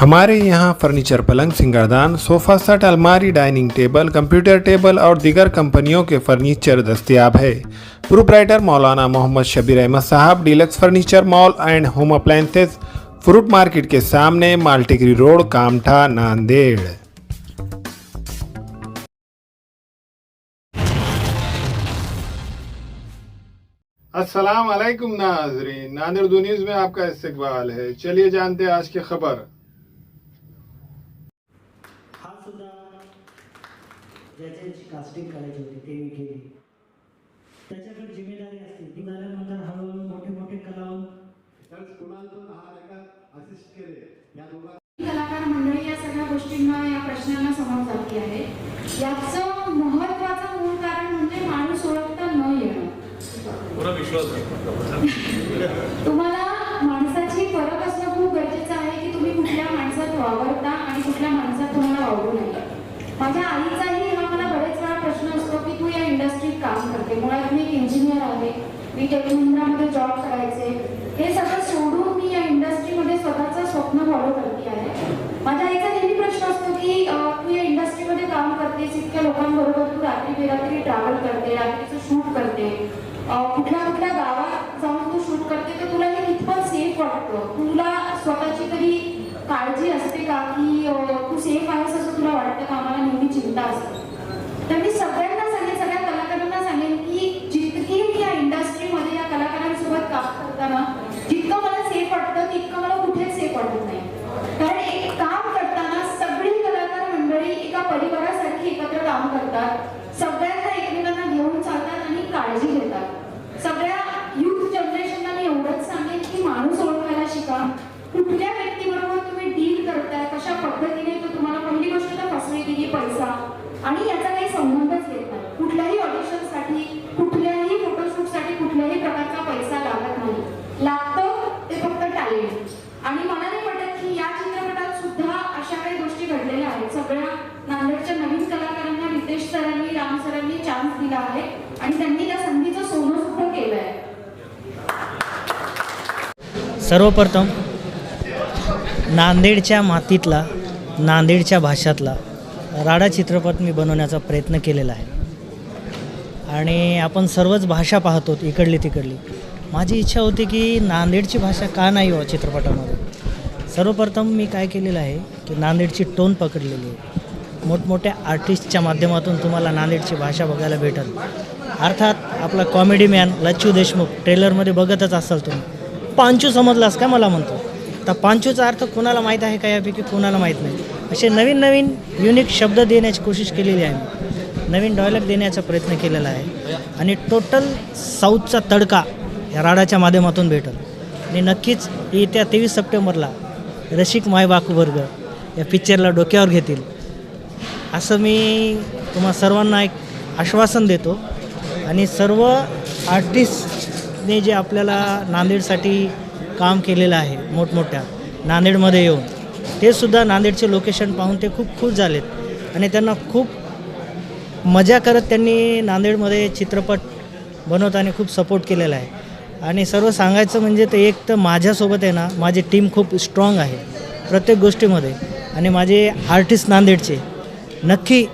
हमारे यहाँ फर्नीचर, पलंग, सिंगारदान, सोफ़ा सेट, अलमारी, डाइनिंग टेबल, कंप्यूटर टेबल और दीगर कंपनियों के फर्नीचर दस्तयाब है। Proprietor Maulana Mohammed Shabbir Ahmed Sahab, deluxe furniture mall and home appliances, fruit market के सामने, माल्टीगिरी रोड, कामठा, नांदेड़। अस्सलाम वालेकुम नाज़रीन, नांदेड़ दो न्यूज़ में आपका इस्तकबाल है। चलिए जानते हैं आज की खबर। हा सुद्धा ज्याची कास्टिंग करायची होती ते मी केली. त्याच्याकडे जिम्मेदारी असते. ती झाल्यानंतर हळूहळू मोठे मोठे कलावंत कलाकार मंडळी या सगळ्या गोष्टींना या प्रश्नांना समोर जाती आहे. याचं महत्त्वाचं मूळ कारण म्हणजे माणूस ओळखता न येणं. तुम्हाला माणसाची फरक असणं खूप गरजेचं आहे की तुम्ही कुठल्या माणसात वावरता आणि कुठल्या माणसात तुम्हाला वावरू नये. माझ्या आईचाही हा मला बरेच वेळा प्रश्न असतो की तू या इंडस्ट्रीत काम करते. मुळात मी एक इंजिनियर आहे, मी टेक महिंद्रामध्ये जॉब करायचे, हे सगळं सोडून मी या इंडस्ट्रीमध्ये स्वतःचं स्वप्न फॉलो करते आहे. माझ्या आईचा नेहमी प्रश्न असतो की तू या इंडस्ट्रीमध्ये काम करतेस, इतक्या लोकांबरोबर तू रात्री बेरात्री ट्रॅव्हल करते, रात्रीचं शूट करते, कुठल्या कुठल्या गावात जाऊन तू शूट करते, तर तुला हे कितपत सेफ वाटतं? तुला स्वतःची तरी काळजी असते का की तू सेफ आहेस असं तुला वाटतं का? आम्हाला नेहमी चिंता असते. तर मी सगळ्यांना सांगेन, सगळ्या कलाकारांना सांगेन की जितकी मी या इंडस्ट्रीमध्ये या कलाकारांसोबत काम करताना जितकं मला सेफ वाटतं तितकं मला कुठेच सेफ वाटत नाही. कारण एक काम करताना सगळी कलाकार मंडळी एका परिवारासारखी एकत्र काम करतात, सगळ्यांना एकमेकांना घेऊन चालतात आणि काळजी घेतात. सगळ्या युथ जनरेशनला मी एवढंच सांगेन की माणूस ओळखायला शिका. कुठल्या व्यक्तीबरोबर तुम्ही डील करताय, कशा पद्धतीने, तो तुम्हाला पहिली गोष्ट तर फसवेगिरी, पैसा आणि याचा काही संबंधच येत नाही. कुठल्याही ऑडिशनसाठी, कुठल्याही फोटोशूटसाठी कुठल्याही प्रकारचा पैसा लागत नाही. लागतं ते फक्त टॅलेंट. आणि मला नाही वाटत की या चित्रपटात सुद्धा अशा काही गोष्टी घडलेल्या आहेत. सगळ्या नांदेडच्या नवीन कलाकारांना रितेश सरांनी, राम सरांनी चान्स दिला आहे आणि त्यांनी त्या संधीचं सोनं सुद्धा केलं आहे. सर्वप्रथम नांदेडच्या मातीतला, नांदेडच्या भाषातला राडा चित्रपट मी बनवण्याचा प्रयत्न केलेला आहे. आणि आपण सर्वच भाषा पाहतो इकडली तिकडली. माझी इच्छा होती की नांदेडची भाषा का नाही हो चित्रपटामध्ये. सर्वप्रथम मी काय केलेलं आहे की नांदेडची टोन पकडलेली आहे. मोठमोठ्या आर्टिस्टच्या माध्यमातून तुम्हाला नांदेडची भाषा बघायला भेटेल. अर्थात आपला कॉमेडी मॅन लच्चू देशमुख ट्रेलरमध्ये बघतच असाल तुम्ही. पांचू समजलास का मला म्हणतो. तर पांचूचा अर्थ कोणाला माहीत आहे का यापैकी? कोणाला माहीत नाही. असे नवीन नवीन युनिक शब्द देण्याची कोशिश केलेली आहे. नवीन डायलॉग देण्याचा प्रयत्न केलेला आहे. आणि टोटल साऊथचा तडका या राडाच्या माध्यमातून भेटेल. आणि नक्कीच येत्या 23 सप्टेंबरला रसिक मायबाकू वर्ग या पिक्चरला डोक्यावर घेतील असं मी तुम्हा सर्वांना एक आश्वासन देतो. आणि सर्व आर्टिस्टने जे आपल्याला नांदेडसाठी काम केलेलं आहे मोठमोठ्या नांदेडमध्ये येऊन, ते सुद्धा नांदेडचे लोकेशन पाहून ते खूप खुश झालेत. आणि त्यांना खूप मजा करत त्यांनी नांदेडमध्ये चित्रपट बनवताना खूप सपोर्ट केलेला आहे. आणि सर्व सांगायचं म्हणजे ते एक तर माझ्यासोबत आहे ना, माझी टीम खूप स्ट्रॉंग आहे प्रत्येक गोष्टीमध्ये. आणि माझे आर्टिस्ट नांदेडचे नक्की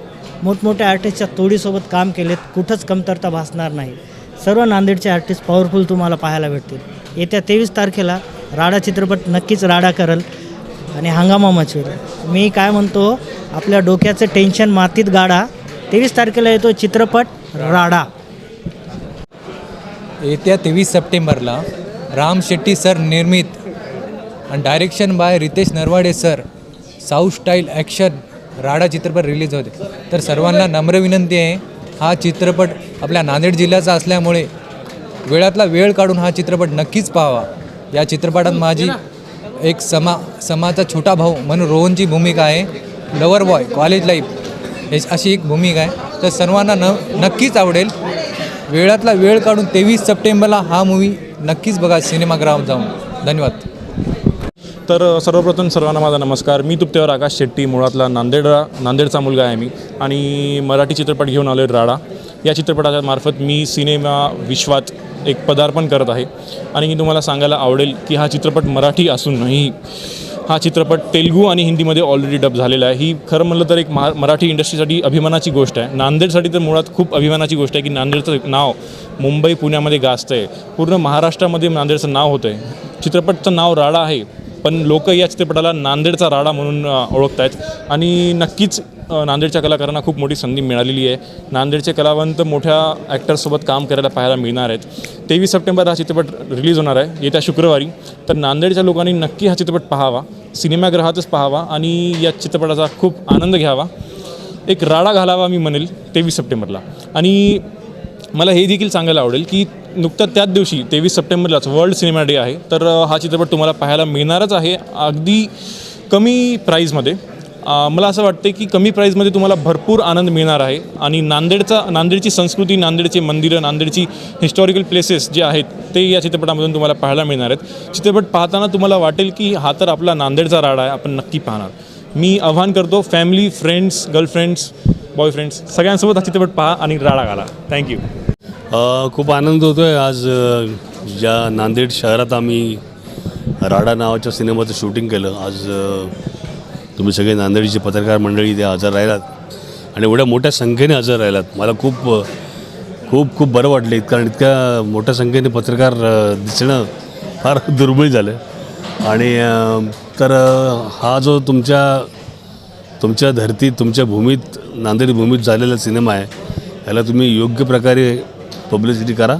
मोठमोठ्या आर्टिस्टच्या तोडीसोबत काम केलेत. कुठंच कमतरता भासणार नाही. सर्व नांदेडचे आर्टिस्ट पॉवरफुल तुम्हाला पाहायला भेटतील. येत्या 23 तारखेला राडा चित्रपट नक्कीच राडा करेल आणि हंगामा मचवेल. मी काय म्हणतो, आपल्या डोक्याचं टेन्शन मातीत गाडा. 23 तारखेला येतो चित्रपट राडा. येत्या 23 सप्टेंबरला राम शेट्टी सर निर्मित आणि direction by Ritesh Narwade sir, south style action राडा चित्रपट रिलीज होते. तर सर्वांना नम्र विनंती आहे, हा चित्रपट आपल्या नांदेड जिल्ह्याचा असल्यामुळे वेळातला वेळ काढून हा चित्रपट नक्कीच पाहावा. या चित्रपटात माझी एक समाचा छोटा भाऊ म्हणून रोहनची भूमिका आहे. लवर बॉय, कॉलेज लाईफ अशी एक भूमिका आहे. तर सर्वांना नक्कीच आवडेल. वेळातला वेळ काढून 23 सप्टेंबरला हा मूवी नक्कीच बघा सिनेमागृहात जाऊन. धन्यवाद. तर सर्वप्रथम सर्वांना माझा नमस्कार. मी तुप्तेवर आकाश शेट्टी, मुळातला नांदेडचा मुलगा आहे मी. आणि मराठी चित्रपट घेऊन आलो आहे राडा. या चित्रपटाच्या मार्फत मी सिनेमा विश्वात एक पदार्पण करत आहे. आणि मी तुम्हाला सांगायला आवडेल की हा चित्रपट मराठी असूनही हा चित्रपट तेलुगू आणि हिंदीमध्ये ऑलरेडी डब झालेला आहे. ही खरं म्हणलं तर एक मराठी इंडस्ट्रीसाठी अभिमानाची गोष्ट आहे. नांदेडसाठी तर मुळात खूप अभिमानाची गोष्ट आहे की नांदेडचं नाव मुंबई पुण्यामध्ये गाजतं आहे. पूर्ण महाराष्ट्रामध्ये नांदेडचं नाव होतं आहे. चित्रपटचं नाव राडा आहे, पण लोक या चित्रपटाला नांदेडचा राडा म्हणून ओळखत आहेत. आणि नक्कीच नांदेडच्या कलाकारांना खूप मोठी संधी मिळालेली आहे. नांदेडचे कलावंत मोठ्या ॲक्टर्ससोबत काम करायला पाहायला मिळणार आहेत. 23 सप्टेंबर हा चित्रपट रिलीज होणार आहे येत्या शुक्रवारी. तर नांदेडच्या लोकांनी नक्की हा चित्रपट पाहावा, सिनेमागृहातच पाहावा आणि या चित्रपटाचा खूप आनंद घ्यावा. एक राडा घालावा मी म्हणेल 23 सप्टेंबरला. आणि मला हे देखील सांगायला आवडेल की नुकताच त्याच दिवशी 23 सप्टेंबरलाच वर्ल्ड सिनेमा डे आहे. तर हा चित्रपट तुम्हाला पाहायला मिळणारच आहे अगदी कमी प्राईजमध्ये. मला असं वाटते की कमी प्राईजमध्ये तुम्हाला भरपूर आनंद मिळणार आहे. आणि नांदेडची संस्कृती, नांदेडची मंदिरं, नांदेडची हिस्टॉरिकल प्लेसेस जे आहेत ते या चित्रपटामधून तुम्हाला पाहायला मिळणार आहेत. चित्रपट पाहताना तुम्हाला वाटेल की हा तर आपला नांदेडचा राडा आहे, आपण नक्की पाहणार. मी आव्हान करतो फॅमिली, फ्रेंड्स, गर्लफ्रेंड्स, बॉयफ्रेंड्स सगळ्यांसोबत हा चित्रपट पहा आणि राडा घाला. थँक्यू. खूप आनंद होतो आहे आज ज्या नांदेड शहरात आम्ही राडा नावाच्या सिनेमाचं शूटिंग केलं. आज तुम्ही सगळे नांदेडची पत्रकार मंडळी इथे हजर राहिलात आणि एवढ्या मोठ्या संख्येने हजर राहिलात. मला खूप खूप खूप बरं वाटलं, कारण इतक्या मोठ्या संख्येने पत्रकार दिसणं फार दुर्मिळ झालं. आणि तर हा जो तुमच्या धरतीत, तुमच्या भूमीत, नांदेड भूमीत झालेला सिनेमा आहे, याला तुम्ही योग्य प्रकारे पब्लिसिटी करा.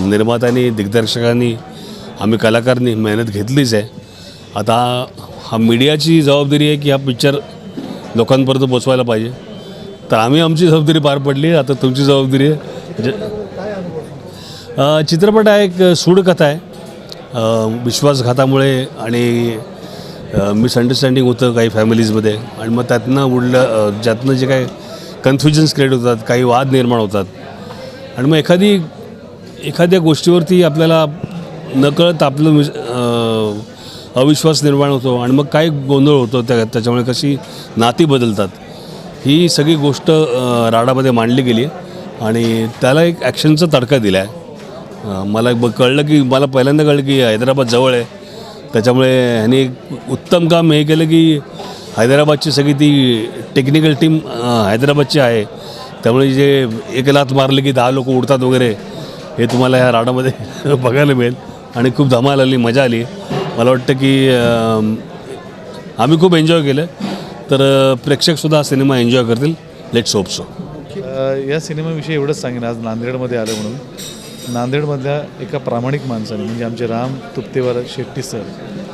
निर्मात्यांनी, दिग्दर्शकांनी, आम्ही कलाकारांनी मेहनत घेतलीच आहे. आता हा मीडियाची जबाबदारी आहे की हा पिक्चर लोकांपर्यंत पोचवायला पाहिजे. तर आम्ही आमची जबाबदारी पार पडली, आता तुमची जबाबदारी आहे. चित्रपट आहे एक सूडकथा आहे. विश्वासघातामुळे आणि मिसअंडरस्टँडिंग होतं काही फॅमिलीजमध्ये, आणि मग ज्यातनं जे काही कन्फ्युजन्स क्रिएट होतात, काही वाद निर्माण होतात, आणि मग एखाद्या गोष्टीवरती आपल्याला नकळत आपलं अविश्वास निर्माण होतो, आणि मग काय गोंधळ होतो त्याच्यामुळे कशी नाती बदलतात. ही सगळी गोष्ट राडामध्ये मांडली गेली आणि त्याला एक ॲक्शनचा तडका दिला आहे. मला पहिल्यांदा कळलं की हैदराबाद जवळ आहे, त्याच्यामुळे ह्याने एक उत्तम काम हे केलं की हैदराबादची सगळी ती टेक्निकल टीम हैदराबादची आहे. त्यामुळे जे एक लात मारले की 10 लोक उडतात वगैरे, हे तुम्हाला ह्या राडामध्ये बघायला मिळेल. आणि खूप धमाल आली, मजा आली. मला वाटतं की आम्ही खूप एन्जॉय केलं, तर प्रेक्षकसुद्धा हा सिनेमा एन्जॉय करतील. Let's hope so. या सिनेमाविषयी एवढंच सांगेन, आज नांदेडमध्ये आलं म्हणून. नांदेडमधल्या एका प्रामाणिक माणसाने, म्हणजे आमचे राम तुपतेवर शेट्टी सर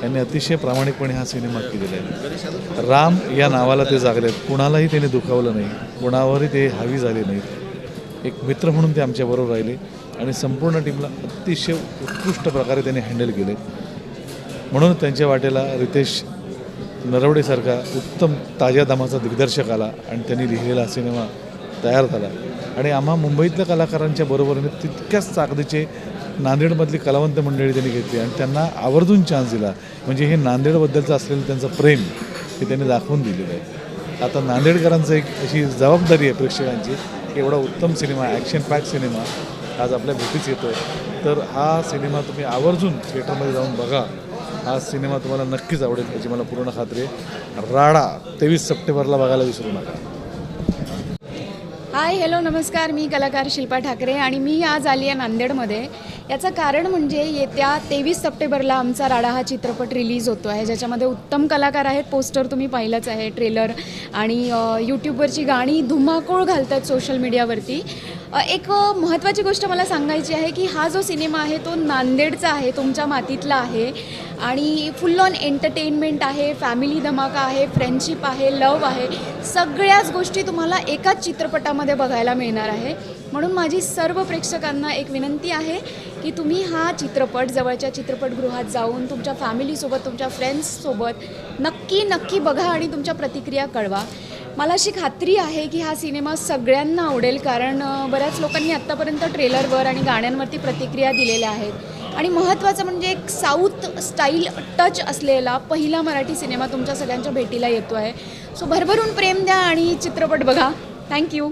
यांनी अतिशय प्रामाणिकपणे हा सिनेमा केलेला आहे. राम या नावाला ते जागलेत, कुणालाही त्याने दुखावलं नाही, कुणावरही ते हावी झाले नाहीत. एक मित्र म्हणून ते आमच्याबरोबर राहिले आणि संपूर्ण टीमला अतिशय उत्कृष्ट प्रकारे त्यांनी हँडल केले. म्हणून त्यांच्या वाटेला रितेश नरवडेसारखा उत्तम ताज्या दमाचा दिग्दर्शक आला आणि त्यांनी लिहिलेला सिनेमा तयार झाला. आणि आम्हा मुंबईतल्या कलाकारांच्या बरोबरीने तितक्याच ताकदीचे नांदेडमधली कलावंत मंडळी त्यांनी घेतली आणि त्यांना आवर्जून चान्स दिला. म्हणजे हे नांदेडबद्दलचं असलेलं त्यांचं प्रेम हे त्यांनी दाखवून दिलेलं आहे. आता नांदेडकरांचं एक अशी जबाबदारी आहे प्रेक्षकांची की एवढा उत्तम सिनेमा, ॲक्शन पॅक सिनेमा आज आपल्या भेटीच येतो आहे. तर हा सिनेमा तुम्ही आवर्जून थिएटरमध्ये जाऊन बघा. हा सिनेमा तुम्हाला नक्कीच आवडेल याची मला पूर्ण खात्री आहे. राडा 23 सप्टेंबरला बघायला विसरू नका. हाय, हॅलो, नमस्कार. मी कलाकार शिल्पा ठाकरे आणि मी आज आली आहे नांदेडमध्ये. याचं कारण म्हणजे येत्या 23 सप्टेंबरला आमचा राडा हा चित्रपट रिलीज होतो आहे, ज्याच्यामध्ये उत्तम कलाकार आहेत. पोस्टर तुम्ही पाहिलंच आहे, ट्रेलर, आणि यूट्यूबवरची गाणी धुमाकूळ घालत आहेत सोशल मीडियावरती. एक महत्त्वाची गोष्ट मला सांगायची आहे की हा जो सिनेमा आहे तो नांदेडचा आहे, तुमच्या मातीतला आहे आणि फुल ऑन एंटरटेनमेंट आहे, फॅमिली धमाका आहे, फ्रेंडशिप आहे, लव आहे, सगळ्याच गोष्टी तुम्हाला एकाच चित्रपटामध्ये बघायला मिळणार आहे. म्हणून माझी सर्व प्रेक्षकांना एक विनंती आहे की तुम्ही हा चित्रपट जवळच्या चित्रपटगृहात जाऊन तुमच्या फॅमिलीसोबत, तुमच्या फ्रेंड्ससोबत नक्की बघा आणि तुमच्या प्रतिक्रिया कळवा. मला अशी खात्री आहे की हा सिनेमा सगळ्यांना आवडेल, कारण बऱ्याच लोकांनी आत्तापर्यंत ट्रेलरवर आणि गाण्यांवरती प्रतिक्रिया दिलेल्या आहेत. आणि महत्त्वाचं म्हणजे एक साऊथ स्टाईल टच असलेला पहिला मराठी सिनेमा तुमच्या सगळ्यांच्या भेटीला येतो आहे. सो भरभरून प्रेम द्या आणि चित्रपट बघा. थँक्यू.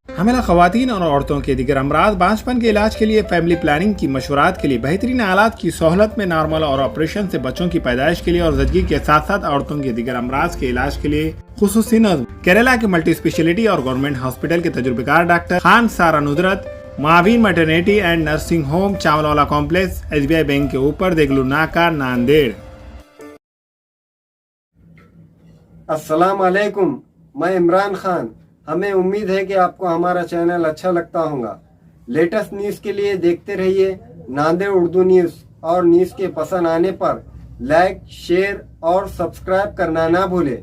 हमें खवातीन और औरतों के दिगर अमराज बांझपन के इलाज के लिए फैमिली प्लानिंग की मशवरात के लिए बेहतरीन आलात की सहूलत में नॉर्मल और ऑपरेशन से बच्चों की पैदाइश के लिए और जदगी के साथ साथ औरतों के दिगर अमराज के इलाज के लिए खुसूसी नज़्म केरला के मल्टी स्पेशलिटी और गवर्नमेंट हॉस्पिटल के तजुर्बेकार doctor Khan Sara Nudrat Mavin maternity and nursing home Chawalwala complex SBI bank के ऊपर देगलू नाका नांदेड़। अस्सलाम वालेकुम, मैं इमरान खान। हमें उम्मीद है कि आपको हमारा चैनल अच्छा लगता होगा। लेटेस्ट न्यूज़ के लिए देखते रहिए नांदेड़ उर्दू न्यूज़ और न्यूज़ के पसंद आने पर लाइक, शेयर और सब्सक्राइब करना ना भूलें।